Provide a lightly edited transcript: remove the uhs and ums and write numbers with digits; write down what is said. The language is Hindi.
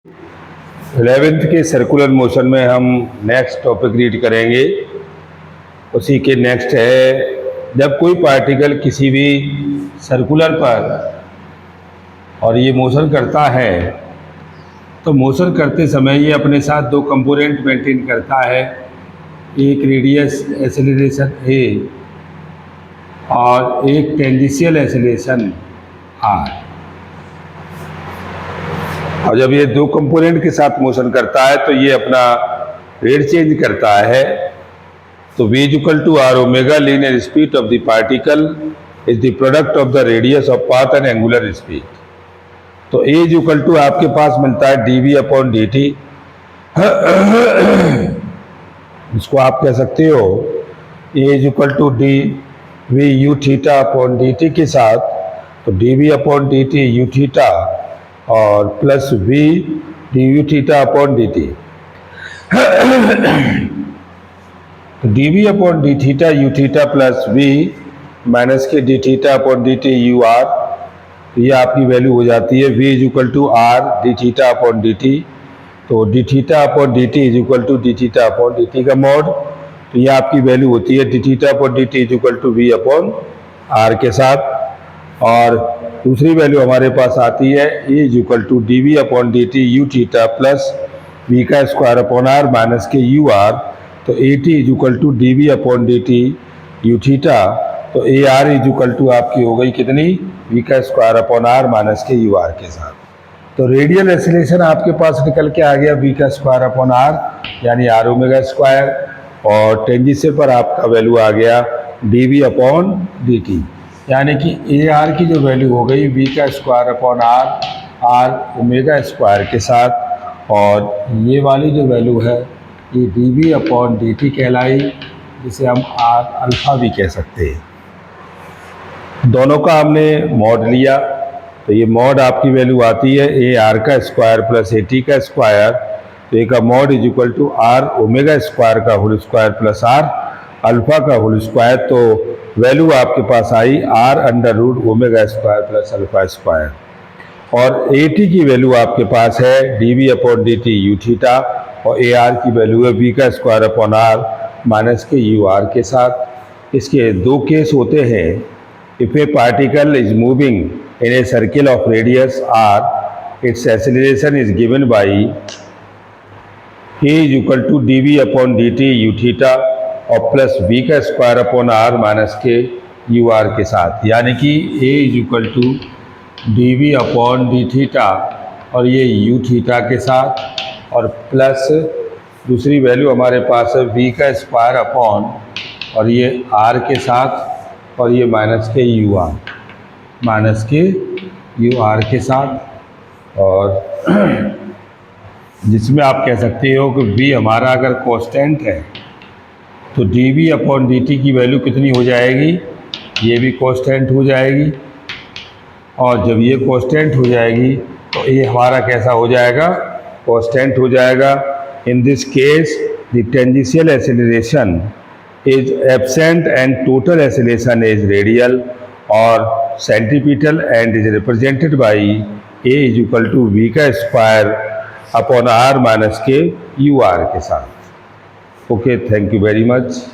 11th के सर्कुलर मोशन में हम नेक्स्ट टॉपिक रीड करेंगे। उसी के नेक्स्ट है, जब कोई पार्टिकल किसी भी सर्कुलर पर और ये मोशन करता है तो मोशन करते समय ये अपने साथ दो कंपोनेंट मेंटेन करता है, एक रेडियस एक्सेलरेशन ए और एक टेंजेंशियल एक्सेलरेशन आर। और जब ये दो कंपोनेंट के साथ मोशन करता है तो ये अपना रेट चेंज करता है। तो v equal to r omega linear speed of the particle is the product of the radius of path and angular speed. तो a इक्वल टू आपके पास मिलता है dv अपॉन dt। इसको आप कह सकते हो a equal to dv u theta upon dt के साथ, तो dv upon dt u theta और plus v du theta upon dt। dv upon D theta u theta plus v minus के d theta upon dt u r। तो ये आपकी वैल्यू हो जाती है v is equal to r d theta upon dt। तो d theta upon dt is equal to d theta upon dt का मॉड। तो ये आपकी वैल्यू होती है d theta upon dt is equal to v upon r के साथ। और दूसरी वैल्यू हमारे पास आती है a is equal to dv upon dt u theta plus v का स्क्वायर अपॉन r माइनस के u r। तो at is equal to dv upon dt u theta. तो a r is equal to आपकी हो गई कितनी, v का स्क्वायर अपॉन r माइनस के u r के साथ। तो रेडियल एक्सेलरेशन आपके पास निकल के आ गया v का स्क्वायर अपॉन r यानी r ओमेगा स्क्वायर, और टेंजेंशियल पर आपका वैल्यू आ गया dv अपॉन dt, यानी कि ए आर की जो वैल्यू हो गई v का square upon r omega square के साथ। और ये वाली जो वैल्यू है ये dv अपॉन dt कहलाई, जिसे हम r अल्फा भी कह सकते हैं। दोनों का हमने मॉड लिया, तो ये मॉड आपकी वैल्यू आती है ए आर का स्क्वायर प्लस ए टी का स्क्वायर। तो ए का mod is equal to r omega square का whole square plus r alpha का होल स्क्वायर। तो वैल्यू आपके पास आई r under root omega square plus alpha square. और ए टी की वैल्यू आपके पास है dv upon dt u theta, और ए आर की वैल्यू है v का स्क्वायर अपॉन r माइनस के u r के साथ। इसके दो केस होते हैं। If a particle is moving in a circle of radius r, its acceleration is given by a is equal to dv upon dt u theta और प्लस v का स्क्वायर अपॉन r माइनस के u r के साथ, यानी कि a is equal to dv upon D theta और ये u थीटा के साथ, और प्लस दूसरी वैल्यू हमारे पास है v का स्क्वायर अपॉन और ये r के साथ, और ये माइनस के u r के साथ। और जिसमें आप कह सकते हो कि v हमारा अगर कांस्टेंट है तो dv अपॉन dt की वैल्यू कितनी हो जाएगी, ये भी कांस्टेंट हो जाएगी। और जब ये कांस्टेंट हो जाएगी तो ये हमारा कैसा हो जाएगा, कांस्टेंट हो जाएगा। In this case the tangential acceleration is absent and total acceleration is radial और centripetal and is represented by a is equal to v का स्क्वायर अपॉन r माइनस के u r के साथ। Okay, thank you very much.